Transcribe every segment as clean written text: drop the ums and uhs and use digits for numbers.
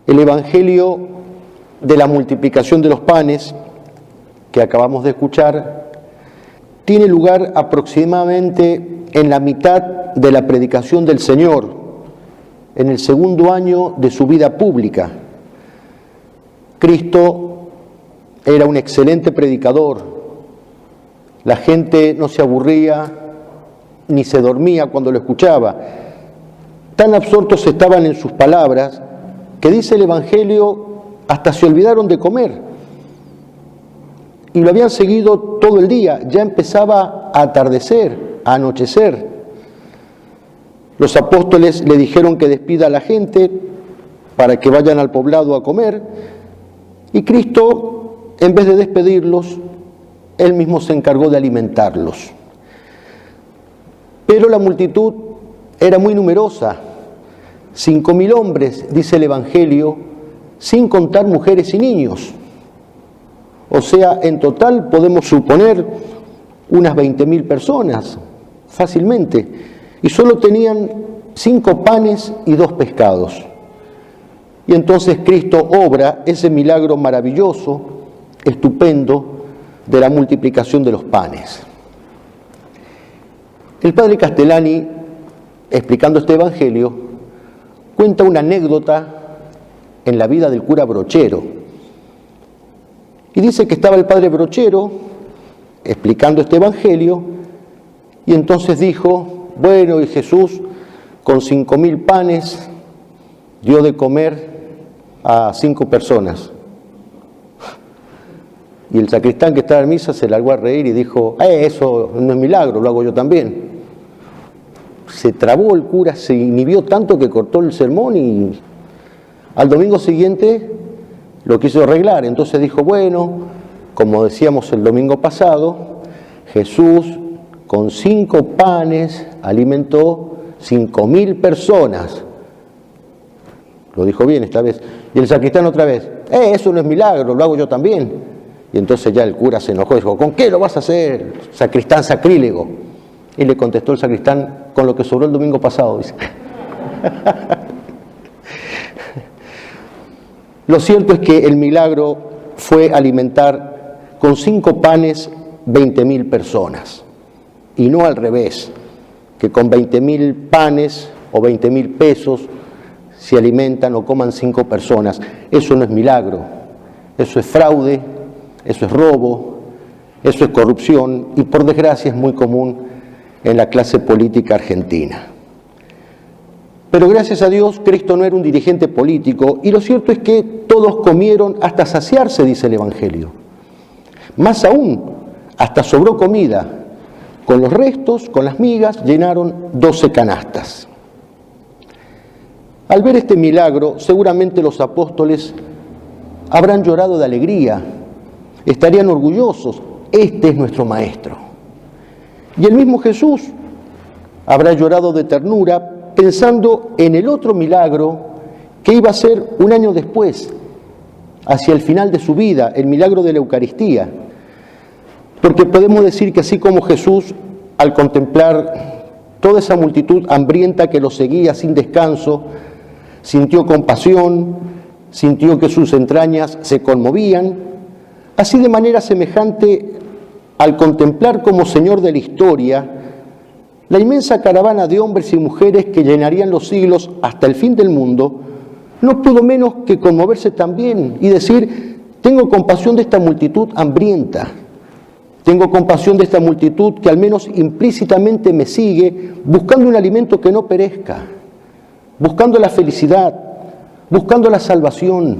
El Evangelio de la multiplicación de los panes que acabamos de escuchar tiene lugar aproximadamente en la mitad de la predicación del Señor, en el segundo año de su vida pública. Cristo era un excelente predicador. La gente no se aburría ni se dormía cuando lo escuchaba. Tan absortos estaban en sus palabras que dice el Evangelio, hasta se olvidaron de comer. Y lo habían seguido todo el día, ya empezaba a atardecer, a anochecer. Los apóstoles le dijeron que despida a la gente para que vayan al poblado a comer, y Cristo, en vez de despedirlos, Él mismo se encargó de alimentarlos. Pero la multitud era muy numerosa, 5.000 hombres, dice el Evangelio, sin contar mujeres y niños. O sea, en total podemos suponer unas 20.000 personas, fácilmente, y solo tenían 5 panes y 2 pescados. Y entonces Cristo obra ese milagro maravilloso, estupendo, de la multiplicación de los panes. El padre Castellani, explicando este Evangelio, cuenta una anécdota en la vida del cura Brochero. Y dice que estaba el padre Brochero explicando este Evangelio, y entonces dijo, bueno, y Jesús con 5.000 panes dio de comer a 5 personas. Y el sacristán que estaba en misa se largó a reír y dijo, eso no es milagro, lo hago yo también. Se trabó el cura, se inhibió tanto que cortó el sermón y al domingo siguiente lo quiso arreglar. Entonces dijo, bueno, como decíamos el domingo pasado, Jesús con 5 panes alimentó 5.000 personas. Lo dijo bien esta vez. Y el sacristán otra vez, eso no es milagro, lo hago yo también. Y entonces ya el cura se enojó y dijo, ¿con qué lo vas a hacer, sacristán sacrílego? Y le contestó el sacristán, con lo que sobró el domingo pasado, dice. Lo cierto es que el milagro fue alimentar con 5 panes 20.000 personas, y no al revés, que con 20.000 panes o 20.000 pesos se alimentan o coman 5 personas. Eso no es milagro, eso es fraude, eso es robo, eso es corrupción, y por desgracia es muy común en la clase política argentina. Pero gracias a Dios, Cristo no era un dirigente político, y lo cierto es que todos comieron hasta saciarse, dice el Evangelio. Más aún, hasta sobró comida. Con los restos, con las migas, llenaron 12 canastas. Al ver este milagro, seguramente los apóstoles habrán llorado de alegría, estarían orgullosos. Este es nuestro Maestro. Y el mismo Jesús habrá llorado de ternura pensando en el otro milagro que iba a ser un año después, hacia el final de su vida, el milagro de la Eucaristía. Porque podemos decir que así como Jesús, al contemplar toda esa multitud hambrienta que lo seguía sin descanso, sintió compasión, sintió que sus entrañas se conmovían, así de manera semejante, al contemplar como Señor de la historia la inmensa caravana de hombres y mujeres que llenarían los siglos hasta el fin del mundo, no pudo menos que conmoverse también y decir, tengo compasión de esta multitud hambrienta, tengo compasión de esta multitud que al menos implícitamente me sigue buscando un alimento que no perezca, buscando la felicidad, buscando la salvación,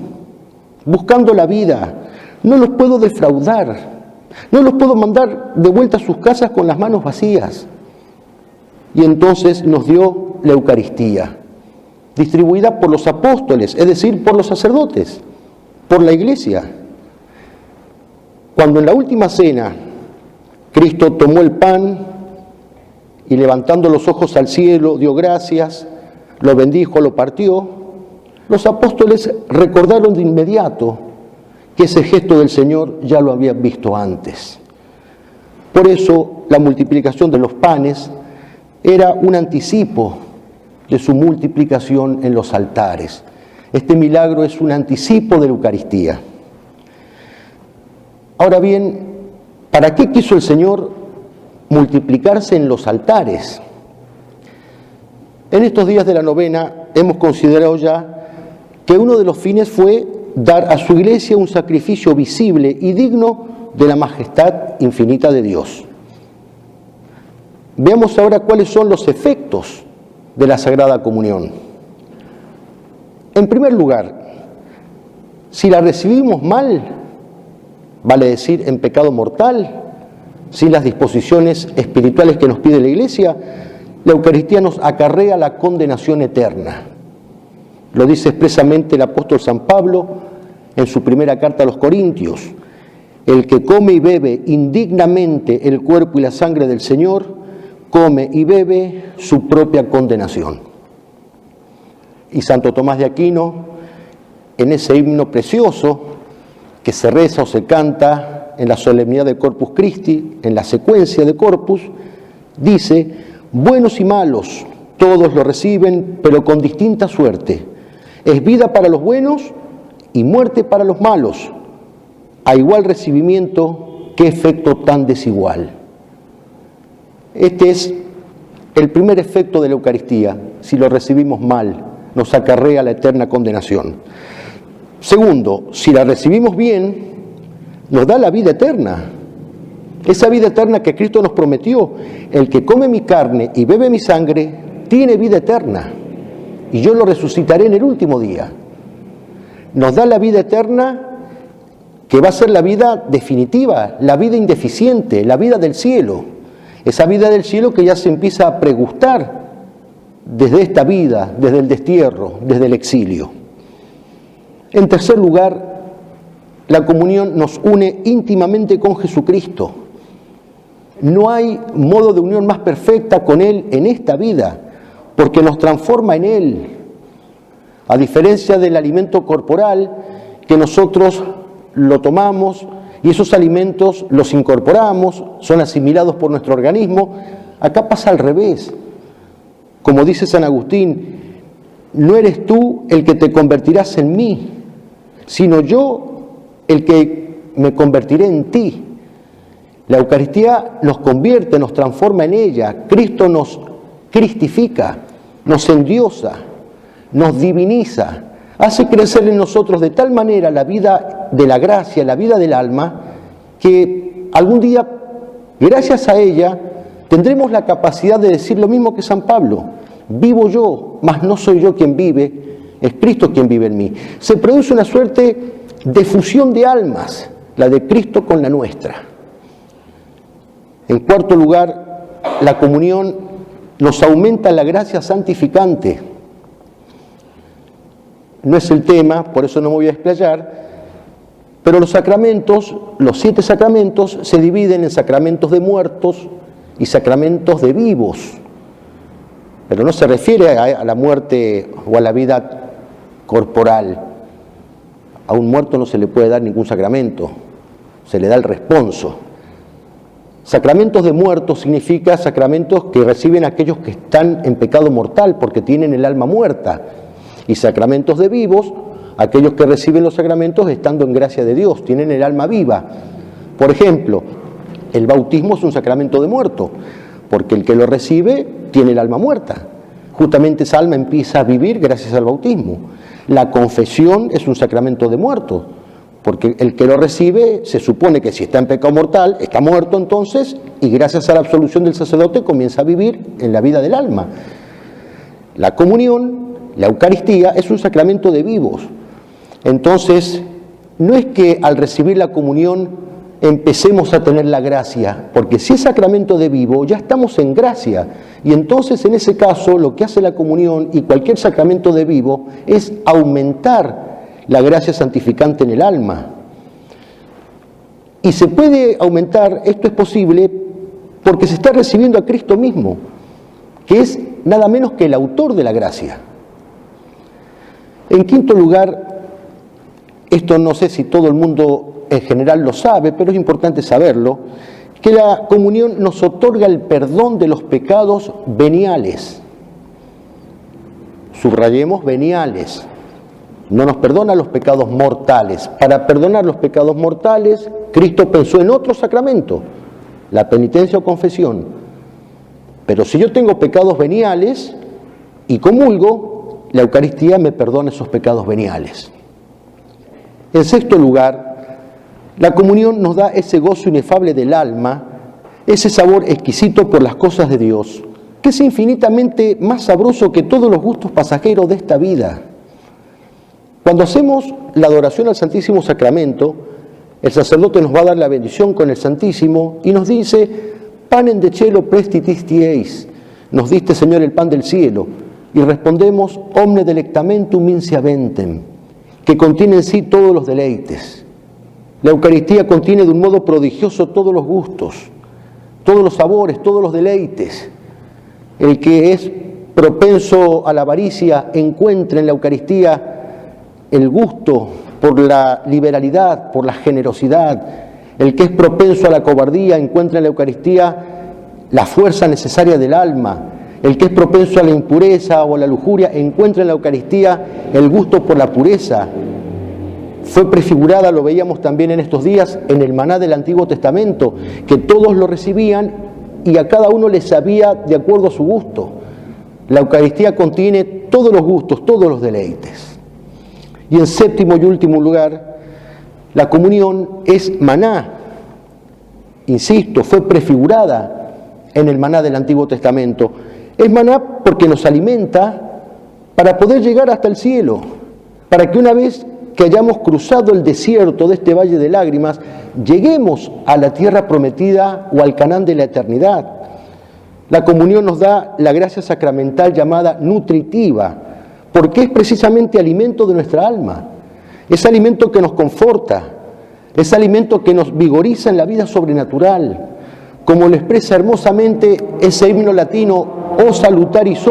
buscando la vida. No los puedo defraudar, no los puedo mandar de vuelta a sus casas con las manos vacías. Y entonces nos dio la Eucaristía, distribuida por los apóstoles, es decir, por los sacerdotes, por la Iglesia. Cuando en la última cena Cristo tomó el pan y levantando los ojos al cielo dio gracias, lo bendijo, lo partió, los apóstoles recordaron de inmediato que ese gesto del Señor ya lo habían visto antes. Por eso la multiplicación de los panes era un anticipo de su multiplicación en los altares. Este milagro es un anticipo de la Eucaristía. Ahora bien, ¿para qué quiso el Señor multiplicarse en los altares? En estos días de la novena hemos considerado ya que uno de los fines fue dar a su Iglesia un sacrificio visible y digno de la majestad infinita de Dios. Veamos ahora cuáles son los efectos de la Sagrada Comunión. En primer lugar, si la recibimos mal, vale decir en pecado mortal, sin las disposiciones espirituales que nos pide la Iglesia, la Eucaristía nos acarrea la condenación eterna. Lo dice expresamente el apóstol San Pablo en su primera carta a los Corintios. El que come y bebe indignamente el cuerpo y la sangre del Señor, come y bebe su propia condenación. Y Santo Tomás de Aquino, en ese himno precioso que se reza o se canta en la solemnidad de Corpus Christi, en la secuencia de Corpus, dice: buenos y malos, todos lo reciben, pero con distinta suerte. Es vida para los buenos y muerte para los malos. A igual recibimiento, qué efecto tan desigual. Este es el primer efecto de la Eucaristía. Si lo recibimos mal, nos acarrea la eterna condenación. Segundo, si la recibimos bien, nos da la vida eterna. Esa vida eterna que Cristo nos prometió. El que come mi carne y bebe mi sangre, tiene vida eterna. Y yo lo resucitaré en el último día. Nos da la vida eterna, que va a ser la vida definitiva, la vida indeficiente, la vida del cielo. Esa vida del cielo que ya se empieza a pregustar desde esta vida, desde el destierro, desde el exilio. En tercer lugar, la comunión nos une íntimamente con Jesucristo. No hay modo de unión más perfecta con Él en esta vida, porque nos transforma en Él. A diferencia del alimento corporal, que nosotros lo tomamos y esos alimentos los incorporamos, son asimilados por nuestro organismo, acá pasa al revés. Como dice San Agustín, no eres tú el que te convertirás en mí, sino yo el que me convertiré en ti. La Eucaristía nos convierte, nos transforma en ella. Cristo nos cristifica, nos endiosa, nos diviniza, hace crecer en nosotros de tal manera la vida de la gracia, la vida del alma, que algún día, gracias a ella, tendremos la capacidad de decir lo mismo que San Pablo: vivo yo, mas no soy yo quien vive, es Cristo quien vive en mí. Se produce una suerte de fusión de almas, la de Cristo con la nuestra. En cuarto lugar, la comunión nos aumenta la gracia santificante. No es el tema, por eso no me voy a explayar, pero los sacramentos, los 7 sacramentos, se dividen en sacramentos de muertos y sacramentos de vivos. Pero no se refiere a la muerte o a la vida corporal. A un muerto no se le puede dar ningún sacramento, se le da el responso. Sacramentos de muertos significa sacramentos que reciben aquellos que están en pecado mortal porque tienen el alma muerta. Y sacramentos de vivos, aquellos que reciben los sacramentos estando en gracia de Dios, tienen el alma viva. Por ejemplo, el bautismo es un sacramento de muerto, porque el que lo recibe tiene el alma muerta. Justamente esa alma empieza a vivir gracias al bautismo. La confesión es un sacramento de muerto, porque el que lo recibe se supone que si está en pecado mortal, está muerto entonces, y gracias a la absolución del sacerdote comienza a vivir en la vida del alma. La comunión, la Eucaristía, es un sacramento de vivos. Entonces, no es que al recibir la comunión empecemos a tener la gracia, porque si es sacramento de vivo, ya estamos en gracia. Y entonces, en ese caso, lo que hace la comunión y cualquier sacramento de vivo es aumentar la gracia santificante en el alma. Y se puede aumentar, esto es posible, porque se está recibiendo a Cristo mismo, que es nada menos que el autor de la gracia. En quinto lugar, esto no sé si todo el mundo en general lo sabe, pero es importante saberlo, que la comunión nos otorga el perdón de los pecados veniales. Subrayemos veniales. no nos perdona los pecados mortales. Para perdonar los pecados mortales, Cristo pensó en otro sacramento, la penitencia o confesión. Pero si yo tengo pecados veniales y comulgo, la Eucaristía me perdona esos pecados veniales. En sexto lugar, la comunión nos da ese gozo inefable del alma, ese sabor exquisito por las cosas de Dios, que es infinitamente más sabroso que todos los gustos pasajeros de esta vida. Cuando hacemos la adoración al Santísimo Sacramento, el sacerdote nos va a dar la bendición con el Santísimo y nos dice: panem de cielo prestitistieis, nos diste, Señor, el pan del cielo. Y respondemos: omne delectamentum mintia ventem, que contiene en sí todos los deleites. La Eucaristía contiene de un modo prodigioso todos los gustos, todos los sabores, todos los deleites. El que es propenso a la avaricia encuentra en la Eucaristía el gusto por la liberalidad, por la generosidad. El que es propenso a la cobardía encuentra en la Eucaristía la fuerza necesaria del alma. El que es propenso a la impureza o a la lujuria encuentra en la Eucaristía el gusto por la pureza. Fue prefigurada, lo veíamos también en estos días, en el maná del Antiguo Testamento, que todos lo recibían y a cada uno le sabía de acuerdo a su gusto. La Eucaristía contiene todos los gustos, todos los deleites. Y en séptimo y último lugar, la comunión es maná. Insisto, fue prefigurada en el maná del Antiguo Testamento. Es maná porque nos alimenta para poder llegar hasta el cielo, para que una vez que hayamos cruzado el desierto de este valle de lágrimas, lleguemos a la tierra prometida o al Canaán de la eternidad. La comunión nos da la gracia sacramental llamada nutritiva, porque es precisamente alimento de nuestra alma, es alimento que nos conforta, es alimento que nos vigoriza en la vida sobrenatural, como lo expresa hermosamente ese himno latino: O salutaris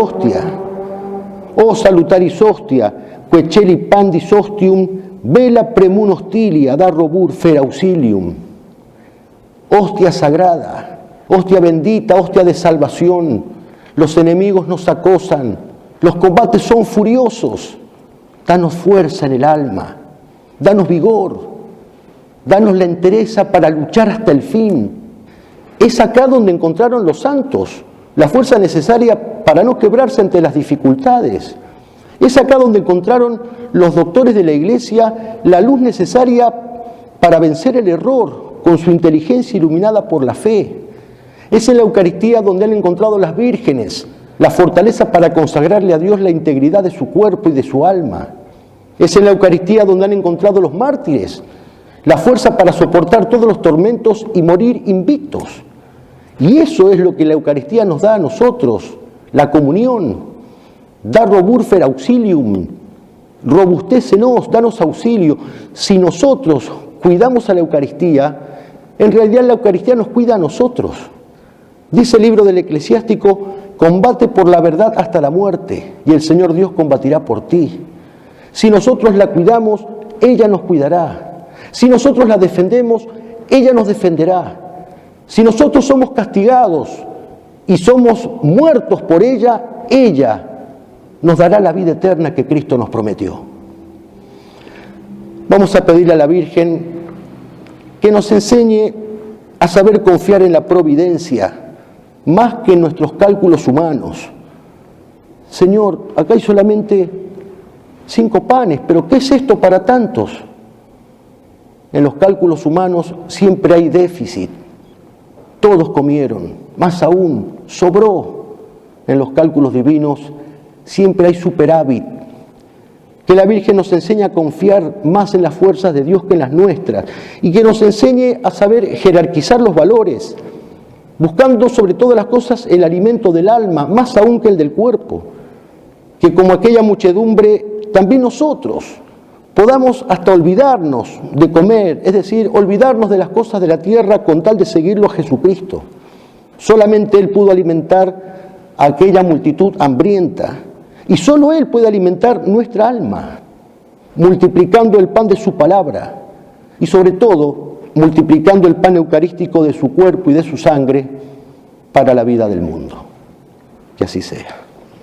hostia, queceli pandis hostium, vela premun hostilia, da robur fer auxilium. Hostia sagrada, hostia bendita, hostia de salvación, los enemigos nos acosan, los combates son furiosos. Danos fuerza en el alma, danos vigor, danos la entereza para luchar hasta el fin. Es acá donde encontraron los santos la fuerza necesaria para no quebrarse ante las dificultades. Es acá donde encontraron los doctores de la Iglesia la luz necesaria para vencer el error con su inteligencia iluminada por la fe. Es en la Eucaristía donde han encontrado las vírgenes la fortaleza para consagrarle a Dios la integridad de su cuerpo y de su alma. Es en la Eucaristía donde han encontrado los mártires la fuerza para soportar todos los tormentos y morir invictos. Y eso es lo que la Eucaristía nos da a nosotros, la comunión. Da robur fer auxilium, robustécenos, danos auxilio. Si nosotros cuidamos a la Eucaristía, en realidad la Eucaristía nos cuida a nosotros. Dice el libro del Eclesiástico: combate por la verdad hasta la muerte, y el Señor Dios combatirá por ti. Si nosotros la cuidamos, ella nos cuidará. Si nosotros la defendemos, ella nos defenderá. Si nosotros somos castigados y somos muertos por ella, ella nos dará la vida eterna que Cristo nos prometió. Vamos a pedirle a la Virgen que nos enseñe a saber confiar en la providencia, más que en nuestros cálculos humanos. Señor, acá hay solamente 5 panes, pero ¿qué es esto para tantos? En los cálculos humanos siempre hay déficit. Todos comieron, más aún, sobró. En los cálculos divinos siempre hay superávit. Que la Virgen nos enseñe a confiar más en las fuerzas de Dios que en las nuestras, y que nos enseñe a saber jerarquizar los valores, buscando sobre todas las cosas el alimento del alma, más aún que el del cuerpo. Que como aquella muchedumbre, también nosotros podamos hasta olvidarnos de comer, es decir, olvidarnos de las cosas de la tierra con tal de seguirlo a Jesucristo. Solamente Él pudo alimentar a aquella multitud hambrienta, y solo Él puede alimentar nuestra alma, multiplicando el pan de su palabra, y sobre todo, multiplicando el pan eucarístico de su cuerpo y de su sangre para la vida del mundo. Que así sea.